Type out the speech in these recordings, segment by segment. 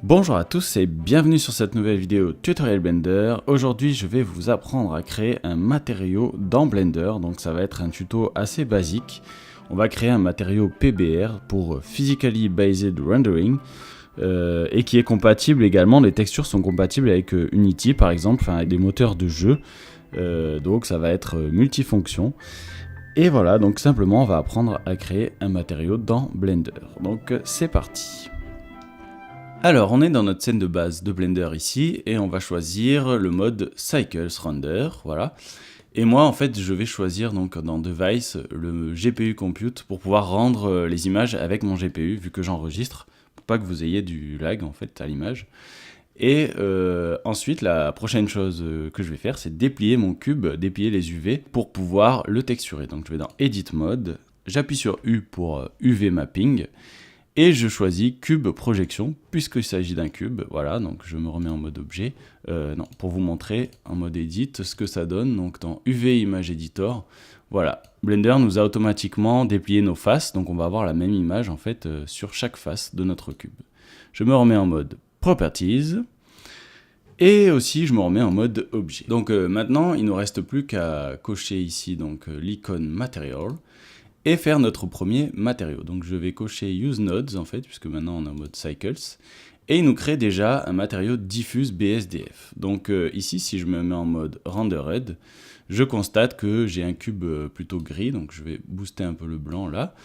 Bonjour à tous et bienvenue sur cette nouvelle vidéo tutoriel Blender. Aujourd'hui je vais vous apprendre à créer un matériau dans Blender, donc ça va être un tuto assez basique. On va créer un matériau PBR pour Physically Based Rendering et qui est compatible également, les textures sont compatibles avec Unity par exemple, enfin avec des moteurs de jeu, donc ça va être multifonction. Et voilà, donc simplement on va apprendre à créer un matériau dans Blender. Donc c'est parti. Alors, on est dans notre scène de base de Blender ici, et on va choisir le mode Cycles Render, voilà. Et moi, en fait, je vais choisir donc dans Device le GPU Compute pour pouvoir rendre les images avec mon GPU, vu que j'enregistre, pour pas que vous ayez du lag en fait à l'image. Et ensuite, la prochaine chose que je vais faire, c'est déplier mon cube, déplier les UV pour pouvoir le texturer. Donc, je vais dans Edit Mode, j'appuie sur U pour UV Mapping. Et je choisis Cube Projection, puisqu'il s'agit d'un cube, voilà, donc je me remets en mode objet, non, pour vous montrer en mode edit ce que ça donne, donc dans UV Image Editor, voilà, Blender nous a automatiquement déplié nos faces, donc on va avoir la même image en fait sur chaque face de notre cube. Je me remets en mode Properties, et aussi je me remets en mode objet. Donc maintenant, il ne nous reste plus qu'à cocher ici donc l'icône Material, et faire notre premier matériau. Donc je vais cocher Use Nodes en fait, puisque maintenant on est en mode Cycles, et il nous crée déjà un matériau Diffuse BSDF. Donc ici, si je me mets en mode Rendered, je constate que j'ai un cube plutôt gris, donc je vais booster un peu le blanc là.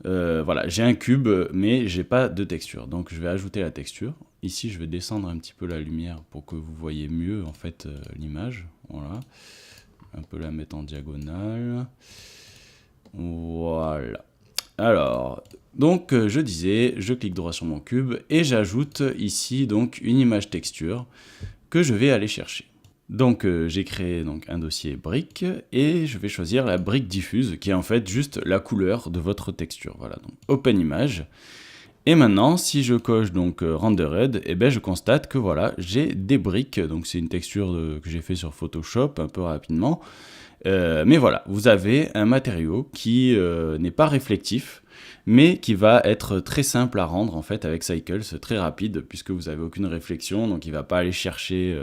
Voilà, j'ai un cube, mais j'ai pas de texture, donc je vais ajouter la texture. Ici, je vais descendre un petit peu la lumière pour que vous voyez mieux en fait l'image. Voilà, un peu la mettre en diagonale. Voilà. Alors, donc je disais, je clique droit sur mon cube et j'ajoute ici donc une image texture que je vais aller chercher. Donc j'ai créé donc un dossier brique et je vais choisir la brique diffuse qui est en fait juste la couleur de votre texture. Voilà, donc Open Image. Et maintenant, si je coche donc Rendered, et ben je constate que voilà, j'ai des briques. Donc c'est une texture que j'ai fait sur Photoshop un peu rapidement. Mais voilà, vous avez un matériau qui n'est pas réflectif, mais qui va être très simple à rendre en fait avec Cycles, très rapide, puisque vous n'avez aucune réflexion, donc il ne va pas aller chercher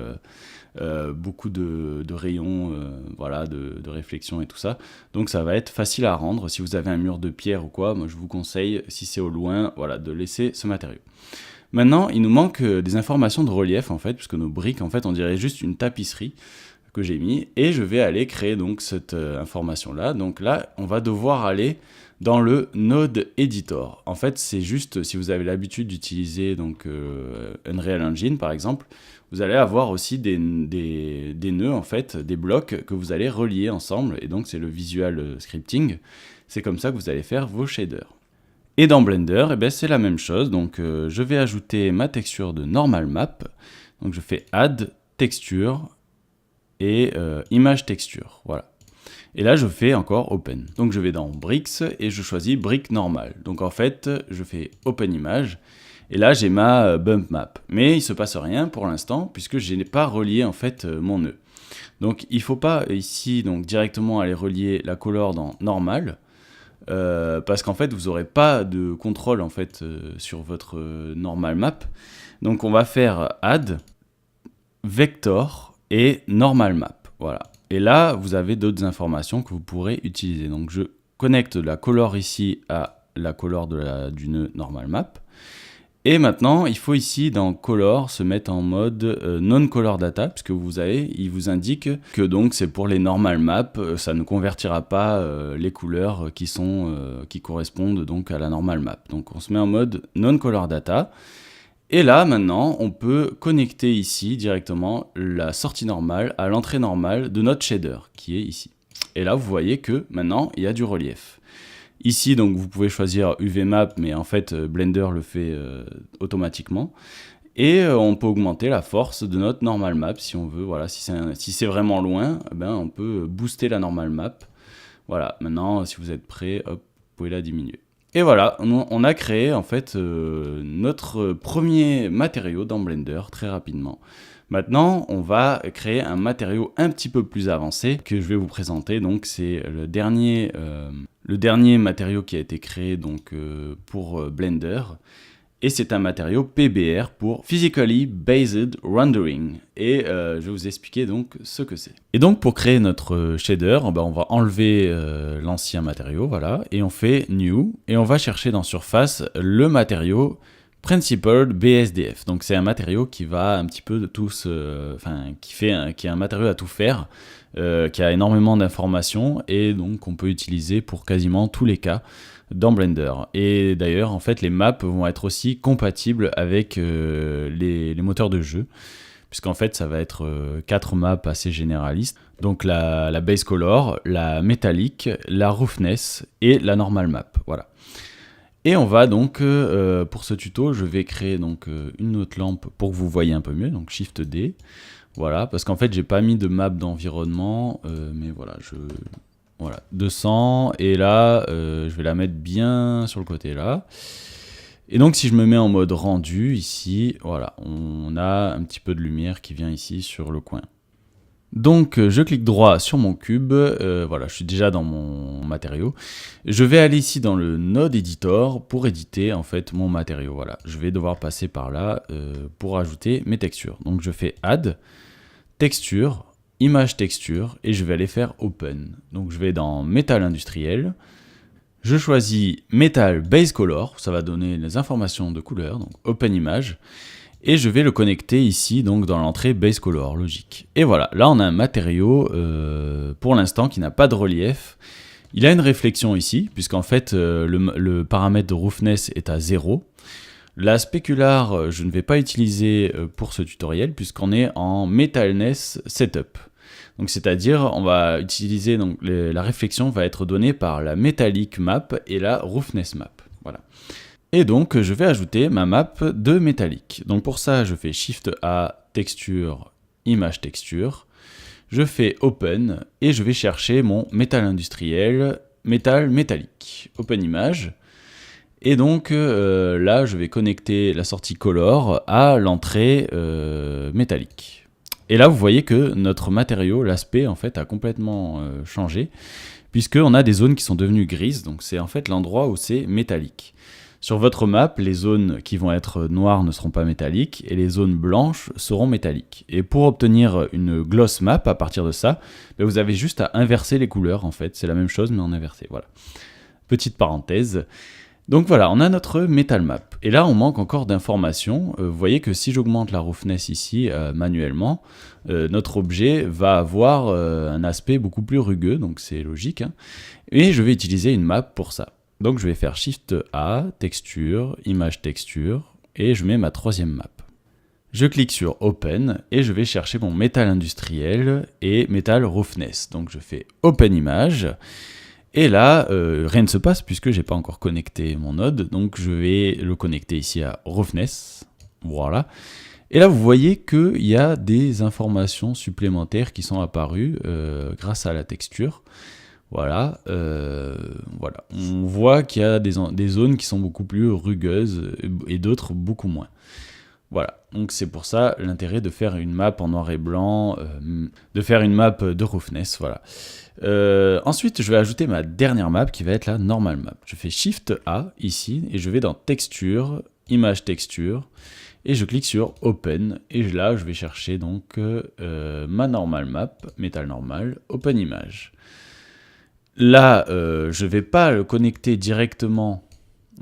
beaucoup de rayons, voilà, de réflexion et tout ça. Donc ça va être facile à rendre. Si vous avez un mur de pierre ou quoi, moi je vous conseille, si c'est au loin, voilà, de laisser ce matériau. Maintenant, il nous manque des informations de relief en fait, puisque nos briques, en fait, on dirait juste une tapisserie que j'ai mis, et je vais aller créer donc cette information là. Donc là on va devoir aller dans le Node Editor. En fait c'est juste, si vous avez l'habitude d'utiliser donc Unreal Engine par exemple, vous allez avoir aussi des nœuds en fait, des blocs que vous allez relier ensemble, et donc c'est le visual scripting. C'est comme ça que vous allez faire vos shaders. Et dans Blender, eh ben, c'est la même chose, donc je vais ajouter ma texture de Normal Map, donc je fais Add Texture, et image texture, voilà. Et là je fais encore open. Donc je vais dans bricks et je choisis brique normale. Donc en fait je fais open image et là j'ai ma bump map. Mais il se passe rien pour l'instant puisque je n'ai pas relié en fait mon nœud. Donc il ne faut pas ici donc directement aller relier la color dans normal. Parce qu'en fait vous n'aurez pas de contrôle en fait sur votre normal map. Donc on va faire add vector et normal map, voilà. Et là, vous avez d'autres informations que vous pourrez utiliser. Donc je connecte la color ici à la color du nœud normal map. Et maintenant, il faut ici dans color se mettre en mode non color data, puisque vous avez, il vous indique que donc c'est pour les normal maps, ça ne convertira pas les couleurs qui correspondent donc à la normal map. Donc on se met en mode non color data. Et là, maintenant, on peut connecter ici directement la sortie normale à l'entrée normale de notre shader, qui est ici. Et là, vous voyez que maintenant, il y a du relief. Ici, donc, vous pouvez choisir UV Map, mais en fait, Blender le fait automatiquement. Et on peut augmenter la force de notre normal map si on veut. Voilà, si c'est vraiment loin, ben, on peut booster la normal map. Voilà, maintenant, si vous êtes prêt, hop, vous pouvez la diminuer. Et voilà, on a créé en fait notre premier matériau dans Blender très rapidement. Maintenant, on va créer un matériau un petit peu plus avancé que je vais vous présenter. Donc, c'est le dernier matériau qui a été créé donc, pour Blender. Et c'est un matériau PBR pour Physically Based Rendering. Et je vais vous expliquer donc ce que c'est. Et donc pour créer notre shader, on va enlever l'ancien matériau, voilà, et on fait New, et on va chercher dans Surface le matériau Principled BSDF. Donc c'est un matériau qui va un petit peu de tous, qui est un matériau à tout faire, qui a énormément d'informations et donc qu'on peut utiliser pour quasiment tous les cas dans Blender. Et d'ailleurs, en fait, les maps vont être aussi compatibles avec les moteurs de jeu, puisqu'en fait, ça va être 4 maps assez généralistes. Donc la base color, la metallic, la roughness et la normal map. Voilà. Et on va donc, pour ce tuto, je vais créer donc une autre lampe pour que vous voyez un peu mieux, donc Shift D. Voilà, parce qu'en fait, j'ai pas mis de map d'environnement, mais voilà, voilà, 200, et là, je vais la mettre bien sur le côté là. Et donc, si je me mets en mode rendu, ici, voilà, on a un petit peu de lumière qui vient ici sur le coin. Donc, je clique droit sur mon cube, voilà, je suis déjà dans mon matériau. Je vais aller ici dans le Node Editor pour éditer, en fait, mon matériau, voilà. Je vais devoir passer par là pour ajouter mes textures. Donc, je fais Add, Texture, Image texture, et je vais aller faire Open. Donc je vais dans Metal industriel, je choisis Metal Base Color, ça va donner les informations de couleur, donc Open Image, et je vais le connecter ici, donc dans l'entrée Base Color, logique. Et voilà, là on a un matériau, pour l'instant, qui n'a pas de relief. Il a une réflexion ici, puisqu'en fait le paramètre de roughness est à 0. La spécular, je ne vais pas utiliser pour ce tutoriel, puisqu'on est en Metalness Setup. Donc c'est-à-dire, on va utiliser, donc la réflexion va être donnée par la metallic map et la roughness map. Voilà. Et donc je vais ajouter ma map de metallic. Donc pour ça, je fais Shift A, texture, image texture. Je fais Open et je vais chercher mon métal industriel, métal métallique. Open image. Et donc là, je vais connecter la sortie color à l'entrée métallique. Et là, vous voyez que notre matériau, l'aspect, en fait, a complètement changé, puisqu'on a des zones qui sont devenues grises, donc c'est en fait l'endroit où c'est métallique. Sur votre map, les zones qui vont être noires ne seront pas métalliques, et les zones blanches seront métalliques. Et pour obtenir une gloss map à partir de ça, vous avez juste à inverser les couleurs, en fait. C'est la même chose, mais en inversé, voilà. Petite parenthèse. Donc voilà, on a notre metal map. Et là, on manque encore d'informations. Vous voyez que si j'augmente la roughness ici manuellement, notre objet va avoir un aspect beaucoup plus rugueux, donc c'est logique. Hein. Et je vais utiliser une map pour ça. Donc je vais faire Shift A, texture, image texture, et je mets ma troisième map. Je clique sur Open et je vais chercher mon métal industriel et métal roughness. Donc je fais Open image. Et là, rien ne se passe puisque j'ai pas encore connecté mon node, donc je vais le connecter ici à roughness, voilà. Et là, vous voyez qu'il y a des informations supplémentaires qui sont apparues grâce à la texture. Voilà, voilà. On voit qu'il y a des zones qui sont beaucoup plus rugueuses et d'autres beaucoup moins. Voilà, donc c'est pour ça l'intérêt de faire une map en noir et blanc, de faire une map de roughness, voilà. Ensuite, je vais ajouter ma dernière map qui va être la normal map. Je fais Shift A ici et je vais dans Texture, Image Texture et je clique sur Open et là je vais chercher donc ma normal map, Metal Normal, Open Image. Là, je ne vais pas le connecter directement.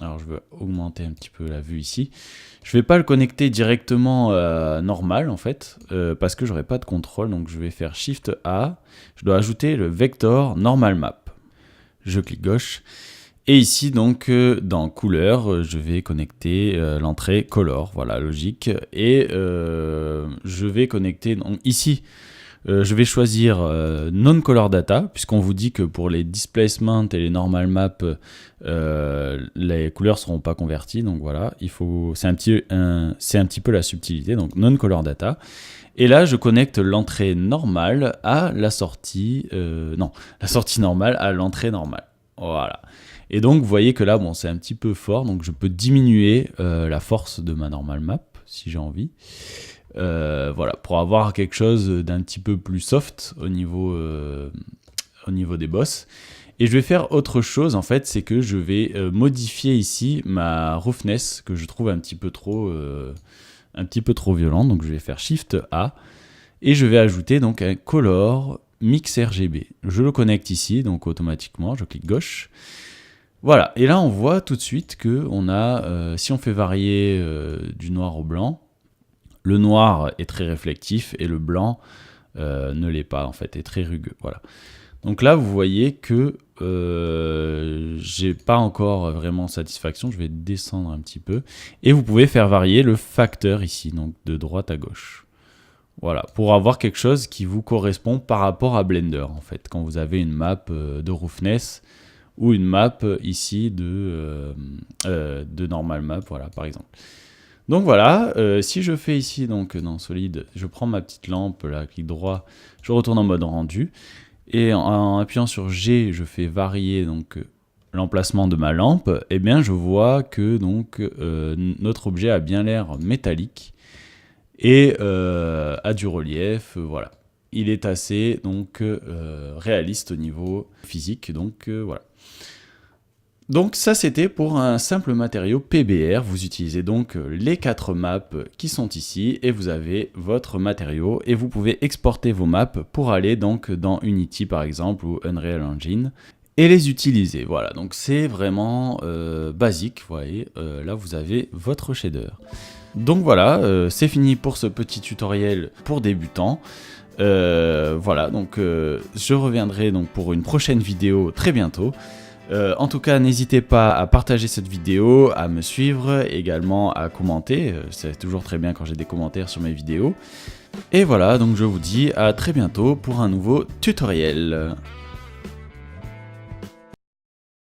Alors je vais augmenter un petit peu la vue ici. Je ne vais pas le connecter directement normal en fait, parce que j'aurai pas de contrôle, donc je vais faire Shift A, je dois ajouter le vector normal map. Je clique gauche, et ici donc dans couleur, je vais connecter l'entrée color, voilà, logique, et je vais connecter, donc ici, je vais choisir non-color data, puisqu'on vous dit que pour les displacements et les normal maps, les couleurs ne seront pas converties. Donc voilà, c'est un petit peu la subtilité, donc non-color data. Et là, je connecte l'entrée normale à la sortie... la sortie normale à l'entrée normale. Voilà. Et donc, vous voyez que là, bon, c'est un petit peu fort, donc je peux diminuer la force de ma normal map, si j'ai envie. Voilà, pour avoir quelque chose d'un petit peu plus soft au niveau des boss. Et je vais faire autre chose en fait, c'est que je vais modifier ici ma roughness que je trouve un petit peu trop violente. Donc je vais faire Shift A et je vais ajouter donc un color mix RGB. Je le connecte ici, donc automatiquement, je clique gauche. Voilà, et là on voit tout de suite que on a, si on fait varier du noir au blanc, le noir est très réflectif et le blanc ne l'est pas en fait, est très rugueux. Voilà. Donc là vous voyez que j'ai pas encore vraiment satisfaction, je vais descendre un petit peu. Et vous pouvez faire varier le facteur ici, donc de droite à gauche. Voilà, pour avoir quelque chose qui vous correspond par rapport à Blender en fait, quand vous avez une map de roughness ou une map ici de normal map, voilà par exemple. Donc voilà, si je fais ici donc dans Solid, je prends ma petite lampe, là, clic droit, je retourne en mode rendu, et en appuyant sur G, je fais varier donc l'emplacement de ma lampe, et bien je vois que donc notre objet a bien l'air métallique et a du relief, voilà. Il est assez donc réaliste au niveau physique, donc voilà. Donc ça c'était pour un simple matériau PBR, vous utilisez donc les 4 maps qui sont ici et vous avez votre matériau et vous pouvez exporter vos maps pour aller donc dans Unity par exemple ou Unreal Engine et les utiliser. Voilà, donc c'est vraiment basique, vous voyez, là vous avez votre shader. Donc voilà, c'est fini pour ce petit tutoriel pour débutants. Voilà, donc je reviendrai donc pour une prochaine vidéo très bientôt. En tout cas, n'hésitez pas à partager cette vidéo, à me suivre, également à commenter. C'est toujours très bien quand j'ai des commentaires sur mes vidéos. Et voilà, donc je vous dis à très bientôt pour un nouveau tutoriel.